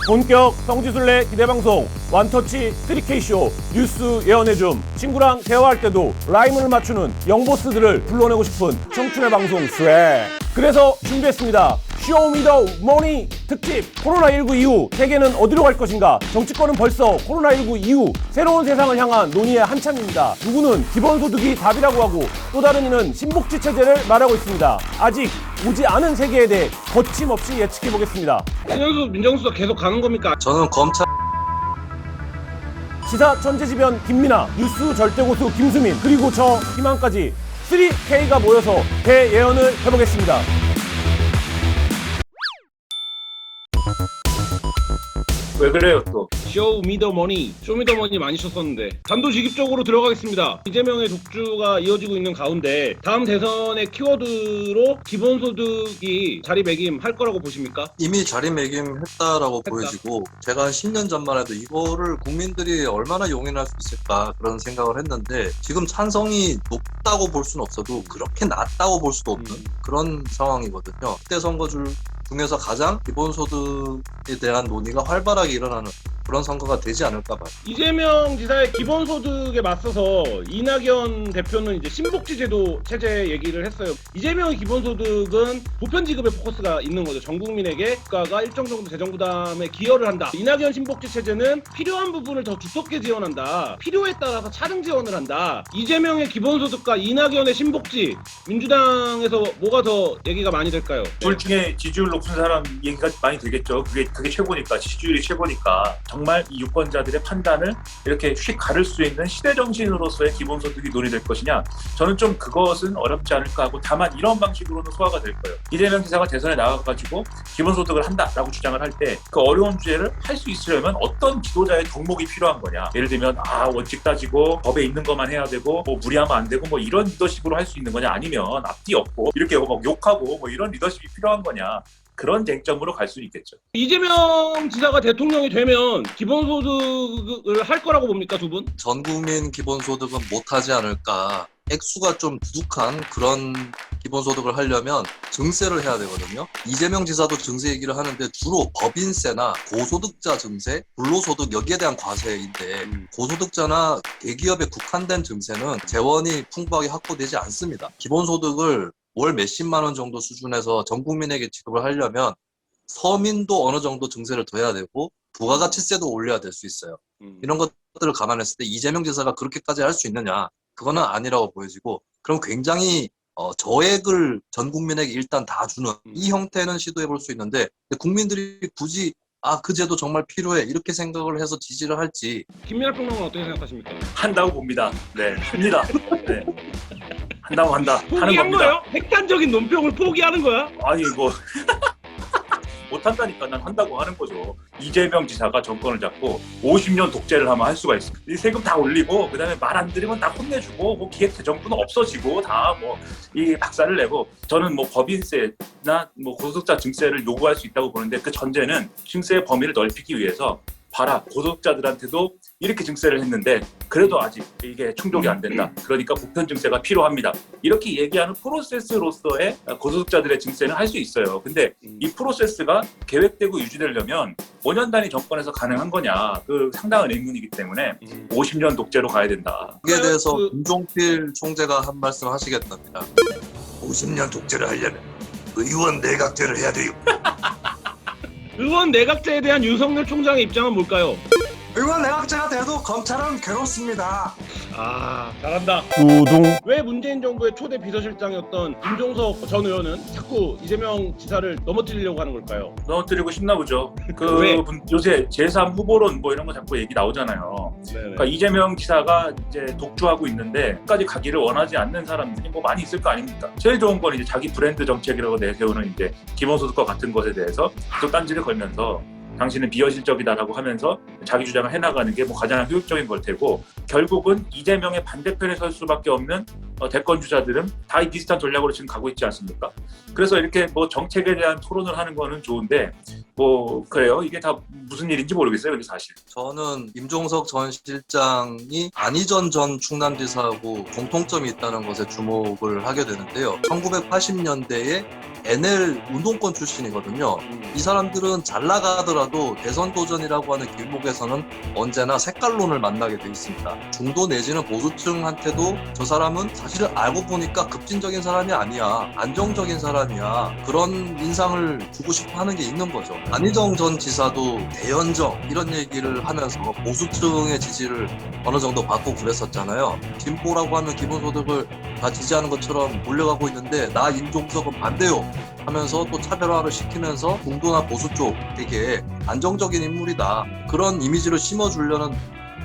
본격 성지순례 기대방송 완터치 3K쇼 뉴스 예언해줌. 친구랑 대화할 때도 라임을 맞추는 영보스들을 불러내고 싶은 청춘의 방송 스웩. 그래서 준비했습니다. 쇼미더머니 특집. 코로나19 이후 세계는 어디로 갈 것인가? 정치권은 벌써 코로나19 이후 새로운 세상을 향한 논의에 한참입니다. 누구는 기본소득이 답이라고 하고 또 다른 이는 신복지 체제를 말하고 있습니다. 아직 오지 않은 세계에 대해 거침없이 예측해보겠습니다. 신현수 민정수석 계속 가는 겁니까? 저는 검찰 시사 천재지변 김민아, 뉴스 절대고수 김수민, 그리고 저 희망까지 3K가 모여서 대예언을 해보겠습니다. 왜 그래요 또? 쇼미더머니, 쇼미더머니 많이 쳤었는데 단도직입적으로 들어가겠습니다. 이재명의 독주가 이어지고 있는 가운데 다음 대선의 키워드로 기본소득이 자리매김할 거라고 보십니까? 이미 자리매김했다라고 보여지고, 제가 한 10년 전만 해도 이거를 국민들이 얼마나 용인할 수 있을까 그런 생각을 했는데, 지금 찬성이 높다고 볼 수는 없어도 그렇게 낮다고 볼 수도 없는 그런 상황이거든요. 그때 선거줄 중에서 가장 기본소득에 대한 논의가 활발하게 일어나는 그런 선거가 되지 않을까 봐요. 이재명 지사의 기본소득에 맞서서 이낙연 대표는 이제 신복지제도 체제 얘기를 했어요. 이재명의 기본소득은 보편지급에 포커스가 있는 거죠. 전 국민에게 국가가 일정 정도 재정부담에 기여를 한다. 이낙연 신복지 체제는 필요한 부분을 더 두텁게 지원한다. 필요에 따라서 차등 지원을 한다. 이재명의 기본소득과 이낙연의 신복지, 민주당에서 뭐가 더 얘기가 많이 될까요? 둘 중에 지지율 높은 사람 얘기가 많이 되겠죠. 그게 최고니까, 지지율이 최고니까. 정말 이 유권자들의 판단을 이렇게 휙 가를 수 있는 시대정신으로서의 기본소득이 논의될 것이냐, 저는 좀 그것은 어렵지 않을까 하고, 다만 이런 방식으로는 소화가 될 거예요. 이재명 지사가 대선에 나가가지고 기본소득을 한다라고 주장을 할 때 그 어려운 주제를 할 수 있으려면 어떤 지도자의 덕목이 필요한 거냐. 예를 들면 원칙 따지고 법에 있는 것만 해야 되고 뭐 무리하면 안 되고 뭐 이런 리더십으로 할 수 있는 거냐, 아니면 앞뒤 없고 이렇게 막 욕하고 뭐 이런 리더십이 필요한 거냐, 그런 쟁점으로 갈 수 있겠죠. 이재명 지사가 대통령이 되면 기본소득을 할 거라고 봅니까, 두 분? 전 국민 기본소득은 못하지 않을까. 액수가 좀 두둑한 그런 기본소득을 하려면 증세를 해야 되거든요. 이재명 지사도 증세 얘기를 하는데 주로 법인세나 고소득자 증세, 불로소득 여기에 대한 과세인데, 고소득자나 대기업에 국한된 증세는 재원이 풍부하게 확보되지 않습니다. 기본소득을 월 몇십만 원 정도 수준에서 전 국민에게 지급을 하려면 서민도 어느 정도 증세를 더 해야 되고 부가가치세도 올려야 될 수 있어요. 이런 것들을 감안했을 때 이재명 지사가 그렇게까지 할 수 있느냐, 그거는 아니라고 보여지고, 그럼 굉장히 저액을 전 국민에게 일단 다 주는 이 형태는 시도해 볼 수 있는데, 국민들이 굳이 그 제도 정말 필요해 이렇게 생각을 해서 지지를 할지. 김민하 평론가는 어떻게 생각하십니까? 한다고 봅니다. 네, 합니다. 네. 한다고 한다. 하는 포기한 겁니다. 거예요? 핵단적인 논평을 포기하는 거야? 아니 이거 못한다니까 난 한다고 하는 거죠. 이재명 지사가 정권을 잡고 50년 독재를 하면 할 수가 있어. 이 세금 다 올리고 그다음에 말 안 들으면 다 혼내주고 뭐 기획재정부는 없어지고 다 뭐 이 박살을 내고, 저는 뭐 법인세나 뭐 고소득자 증세를 요구할 수 있다고 보는데, 그 전제는 증세의 범위를 넓히기 위해서 봐라, 고소득자들한테도 이렇게 증세를 했는데 그래도 아직 이게 충족이 안 된다. 그러니까 보편 증세가 필요합니다. 이렇게 얘기하는 프로세스로서의 고소득자들의 증세는 할 수 있어요. 근데 이 프로세스가 계획되고 유지되려면 5년 단위 정권에서 가능한 거냐, 그 상당한 의문이기 때문에 50년 독재로 가야 된다. 여기에 대해서 김종필 총재가 한 말씀 하시겠답니다. 50년 독재를 하려면 의원 내각제를 해야 돼요. 의원 내각제에 대한 윤석열 총장의 입장은 뭘까요? 의원 내각제가 돼도 검찰은 괴롭습니다. 잘한다. 두둥. 왜 문재인 정부의 초대 비서실장이었던 김종석 전 의원은 자꾸 이재명 지사를 넘어뜨리려고 하는 걸까요? 넘어뜨리고 싶나 보죠. 왜? 요새 제3 후보론 뭐 이런 거 자꾸 얘기 나오잖아요. 그러니까 이재명 지사가 이제 독주하고 있는데 끝까지 가기를 원하지 않는 사람들이 뭐 많이 있을 거 아닙니까? 제일 좋은 건 이제 자기 브랜드 정책이라고 내세우는 이제 기본소득과 같은 것에 대해서 또 딴지를 걸면서 당신은 비현실적이다라고 하면서 자기 주장을 해나가는 게 뭐 가장 효율적인 걸 테고, 결국은 이재명의 반대편에 설 수밖에 없는 대권 주자들은 다 비슷한 전략으로 지금 가고 있지 않습니까? 그래서 이렇게 뭐 정책에 대한 토론을 하는 거는 좋은데 뭐 그래요. 이게 다 무슨 일인지 모르겠어요. 근데 사실 저는 임종석 전 실장이 안희전 전 충남지사하고 공통점이 있다는 것에 주목을 하게 되는데요. 1980년대에 NL 운동권 출신이거든요. 이 사람들은 잘 나가더라도 대선 도전이라고 하는 길목에서는 언제나 색깔론을 만나게 돼 있습니다. 중도 내지는 보수층한테도 저 사람은 사실은 알고 보니까 급진적인 사람이 아니야. 안정적인 사람이야. 그런 인상을 주고 싶어 하는 게 있는 거죠. 안희정 전 지사도 대연정 이런 얘기를 하면서 보수층의 지지를 어느 정도 받고 그랬었잖아요. 진보라고 하면 기본소득을 다 지지하는 것처럼 몰려가고 있는데 나 임종석은 반대요 하면서 또 차별화를 시키면서 중도나 보수 쪽 되게 안정적인 인물이다. 그런 이미지를 심어주려는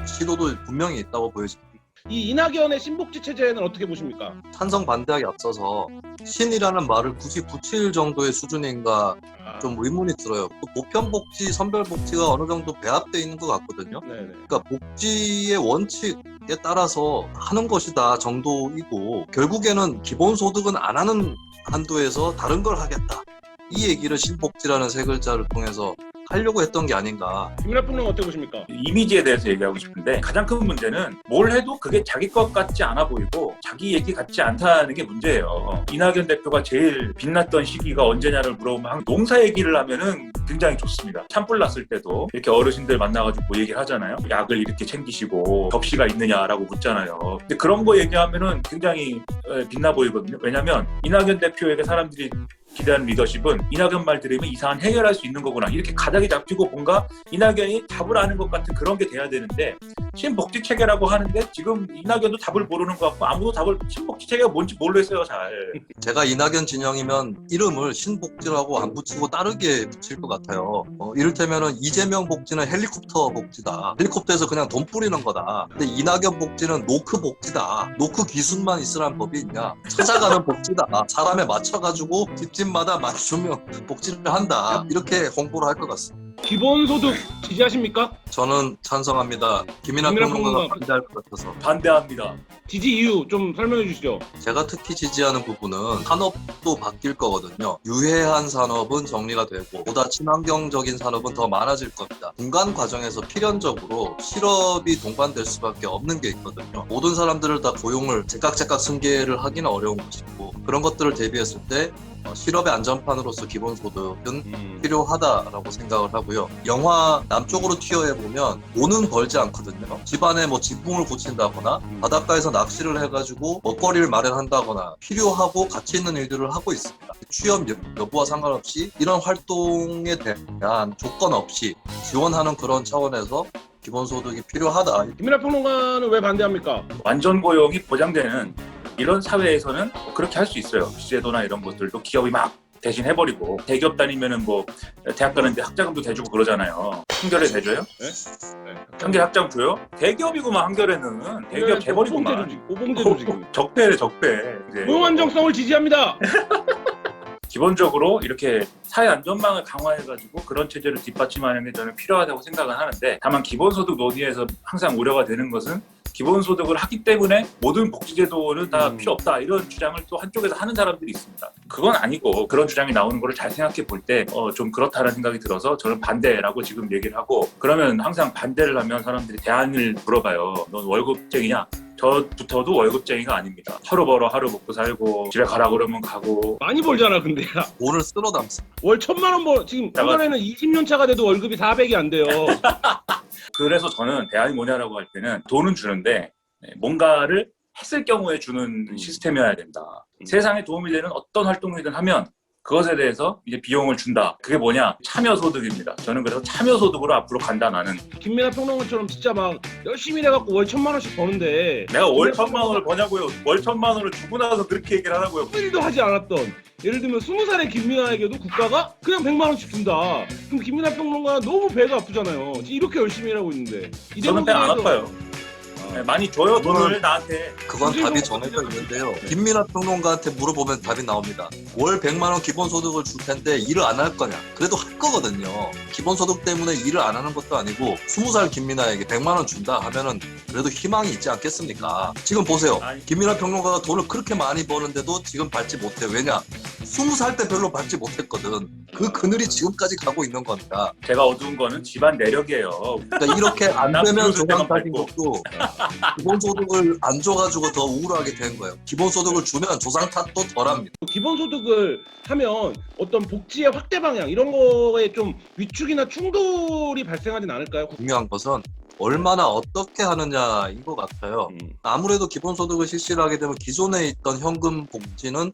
시도도 분명히 있다고 보여집니다. 이 이낙연의 신복지 체제는 어떻게 보십니까? 찬성 반대하기 앞서서 신이라는 말을 굳이 붙일 정도의 수준인가 좀 의문이 들어요. 또 보편복지, 선별복지가 어느 정도 배합되어 있는 것 같거든요. 네네. 그러니까 복지의 원칙에 따라서 하는 것이다 정도이고 결국에는 기본소득은 안 하는 한도에서 다른 걸 하겠다. 이 얘기를 신복지라는 세 글자를 통해서 하려고 했던 게 아닌가. 김민하 평론가 어떻게 보십니까? 이미지에 대해서 얘기하고 싶은데 가장 큰 문제는 뭘 해도 그게 자기 것 같지 않아 보이고 자기 얘기 같지 않다는 게 문제예요. 이낙연 대표가 제일 빛났던 시기가 언제냐를 물어보면 농사 얘기를 하면은 굉장히 좋습니다. 산불 났을 때도 이렇게 어르신들 만나가지고 뭐 얘기를 하잖아요. 약을 이렇게 챙기시고 접시가 있느냐라고 묻잖아요. 근데 그런 거 얘기하면은 굉장히 빛나 보이거든요. 왜냐면 이낙연 대표에게 사람들이 기대하는 리더십은 이낙연 말 들으면 이 사안 해결할 수 있는 거구나. 이렇게 가닥이 잡히고 뭔가 이낙연이 답을 아는 것 같은 그런 게 돼야 되는데 신복지 체계라고 하는데 지금 이낙연도 답을 모르는 것 같고 아무도 답을 신복지 체계가 뭔지 모르겠어요. 잘. 제가 이낙연 진영이면 이름을 신복지라고 안 붙이고 다르게 붙일 것 같아요. 이를테면은 이재명 복지는 헬리콥터 복지다. 헬리콥터에서 그냥 돈 뿌리는 거다. 근데 이낙연 복지는 노크 복지다. 노크 기술만 있으란 법이 있냐. 찾아가는 복지다. 사람에 맞춰가지고 집집마다 맞추면 복지를 한다. 이렇게 홍보를 할 것 같습니다. 기본소득 지지하십니까? 저는 찬성합니다. 김인하 김인하 평론가가 평론가. 반대할 것 같아서. 반대합니다. 지지 이유 좀 설명해 주시죠. 제가 특히 지지하는 부분은 산업도 바뀔 거거든요. 유해한 산업은 정리가 되고 보다 친환경적인 산업은 더 많아질 겁니다. 중간 과정에서 필연적으로 실업이 동반될 수밖에 없는 게 있거든요. 모든 사람들을 다 고용을 제깍제깍 승계를 하기는 어려운 것이고 그런 것들을 대비했을 때 실업의 안전판으로서 기본소득은 필요하다라고 생각을 하고요. 영화 남쪽으로 튀어에 보면 돈은 벌지 않거든요. 집안에 뭐 지붕을 고친다거나 바닷가에서 낚시를 해가지고 먹거리를 마련한다거나 필요하고 가치 있는 일들을 하고 있습니다. 취업 여부와 상관없이 이런 활동에 대한 조건 없이 지원하는 그런 차원에서 기본소득이 필요하다. 김민하 평론가는 왜 반대합니까? 완전 고용이 보장되는 이런 사회에서는 그렇게 할 수 있어요. 주제도나 이런 것들도 기업이 막 대신 해버리고 대기업 다니면은 뭐 대학 가는데 학자금도 대주고 그러잖아요. 한겨레 대줘요? 한겨레 학자금 줘요? 대기업이구만 한겨레는. 대기업 재벌이구만. 오봉제도 지금. 적폐래 적폐. 이제 고용 안정성을 지지합니다. 기본적으로 이렇게 사회 안전망을 강화해가지고 그런 체제를 뒷받침하는 게 저는 필요하다고 생각은 하는데 다만 기본소득 논의에서 항상 우려가 되는 것은 기본소득을 하기 때문에 모든 복지제도는 다 필요 없다 이런 주장을 또 한쪽에서 하는 사람들이 있습니다. 그건 아니고 그런 주장이 나오는 거를 잘 생각해 볼 때 좀 그렇다는 생각이 들어서 저는 반대라고 지금 얘기를 하고 그러면 항상 반대를 하면 사람들이 대안을 물어봐요. 넌 월급쟁이냐? 저부터도 월급쟁이가 아닙니다. 하루 벌어 하루 먹고 살고 집에 가라 그러면 가고 많이 벌잖아 근데. 돈을 쓸어 담습니다. 월 1,000만 원 벌. 지금 한번에는 20년 차가 돼도 월급이 400이 안 돼요. 그래서 저는 대안이 뭐냐라고 할 때는 돈은 주는데 뭔가를 했을 경우에 주는 시스템이어야 된다. 세상에 도움이 되는 어떤 활동이든 하면 그것에 대해서 이제 비용을 준다. 그게 뭐냐? 참여소득입니다. 저는 그래서 참여소득으로 앞으로 간다 나는. 김민하 평론가처럼 진짜 막 열심히 해갖고 월 1,000만 원씩 버는데 내가 월 1,000만 원을 버냐고요. 월 1,000만 원을 주고 나서 그렇게 얘기를 하라고요. 일도 하지 않았던 예를 들면 20살의 김민하에게도 국가가 그냥 100만 원씩 준다. 그럼 김민하 평론가 너무 배가 아프잖아요. 이렇게 열심히 일하고 있는데. 이 저는 배 안 대목에 대해서 아파요. 네, 많이 줘요 돈을 나한테. 그건 답이 정해져 있는데요. 김민하 평론가한테 물어보면 답이 나옵니다. 월 100만 원 기본소득을 줄 텐데 일을 안 할 거냐? 그래도 할 거거든요. 기본소득 때문에 일을 안 하는 것도 아니고 20살 김민하에게 100만 원 준다 하면은 그래도 희망이 있지 않겠습니까? 지금 보세요. 김민하 평론가가 돈을 그렇게 많이 버는데도 지금 받지 못해. 왜냐? 20살 때 별로 받지 못했거든. 그 그늘이 지금까지 가고 있는 겁니다. 제가 어두운 거는 집안 내력이에요. 그러니까 이렇게 안 나 되면 비웃을 때만 조상사진 밟고. 것도 기본소득을 안 줘가지고 더 우울하게 된 거예요. 기본소득을 주면 조상 탓도 덜합니다. 기본소득을 하면 어떤 복지의 확대 방향 이런 거에 좀 위축이나 충돌이 발생하진 않을까요? 중요한 것은 얼마나 어떻게 하느냐인 것 같아요. 아무래도 기본소득을 실시를 하게 되면 기존에 있던 현금 복지는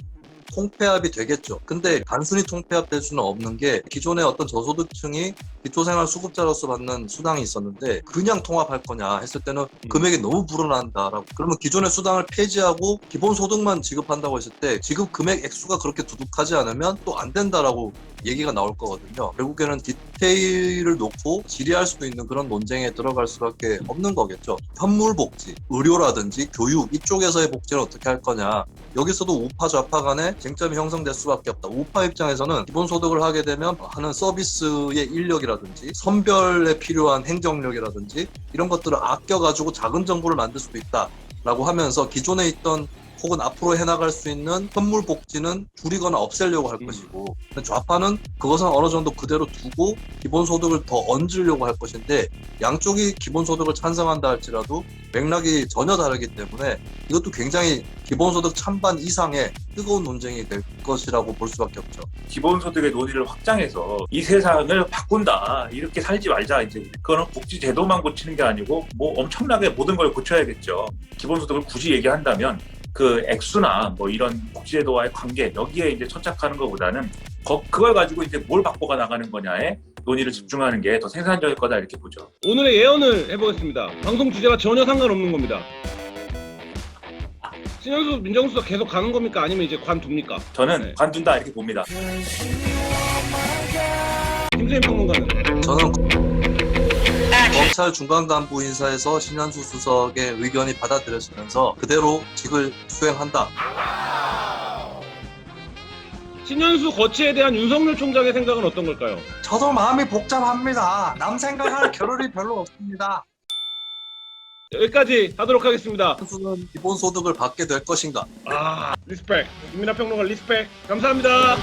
통폐합이 되겠죠. 근데 단순히 통폐합될 수는 없는 게 기존에 어떤 저소득층이 기초생활수급자로서 받는 수당이 있었는데 그냥 통합할 거냐 했을 때는 금액이 너무 불어난다라고. 그러면 기존의 수당을 폐지하고 기본소득만 지급한다고 했을 때 지급 금액 액수가 그렇게 두둑하지 않으면 또 안 된다라고 얘기가 나올 거거든요. 결국에는 디테일을 놓고 질의할 수도 있는 그런 논쟁에 들어갈 수밖에 없는 거겠죠. 현물복지, 의료라든지 교육 이쪽에서의 복지를 어떻게 할 거냐. 여기서도 우파 좌파 간에 쟁점이 형성될 수밖에 없다. 우파 입장에서는 기본소득을 하게 되면 하는 서비스의 인력이라든지 선별에 필요한 행정력이라든지 이런 것들을 아껴가지고 작은 정부를 만들 수도 있다라고 하면서 기존에 있던 혹은 앞으로 해나갈 수 있는 현물복지는 줄이거나 없애려고 할 것이고 근데 좌파는 그것은 어느 정도 그대로 두고 기본소득을 더 얹으려고 할 것인데 양쪽이 기본소득을 찬성한다 할지라도 맥락이 전혀 다르기 때문에 이것도 굉장히 기본소득 찬반 이상의 뜨거운 논쟁이 될 것이라고 볼 수밖에 없죠. 기본소득의 논의를 확장해서 이 세상을 바꾼다. 이렇게 살지 말자. 이제 그거는 복지 제도만 고치는 게 아니고 뭐 엄청나게 모든 걸 고쳐야겠죠. 기본소득을 굳이 얘기한다면 그 액수나 뭐 이런 복지제도와의 관계 여기에 이제 천착하는 것보다는 그걸 가지고 이제 뭘 바꿔가 나가는 거냐에 논의를 집중하는 게 더 생산적일 거다 이렇게 보죠. 오늘의 예언을 해보겠습니다. 방송 주제와 전혀 상관없는 겁니다. 신현수 민정수석 계속 가는 겁니까? 아니면 이제 관둡니까? 저는 네. 관둔다 이렇게 봅니다. 김수현 평론가는? 저는 검찰 중간간부 인사에서 신현수 수석의 의견이 받아들여지면서 그대로 직을 수행한다. 신현수 거치에 대한 윤석열 총장의 생각은 어떤 걸까요? 저도 마음이 복잡합니다. 남 생각할 겨를이 별로 없습니다. 여기까지 하도록 하겠습니다. 선수는 기본소득을 받게 될 것인가? 리스펙. 김민하 평론가 리스펙. 감사합니다.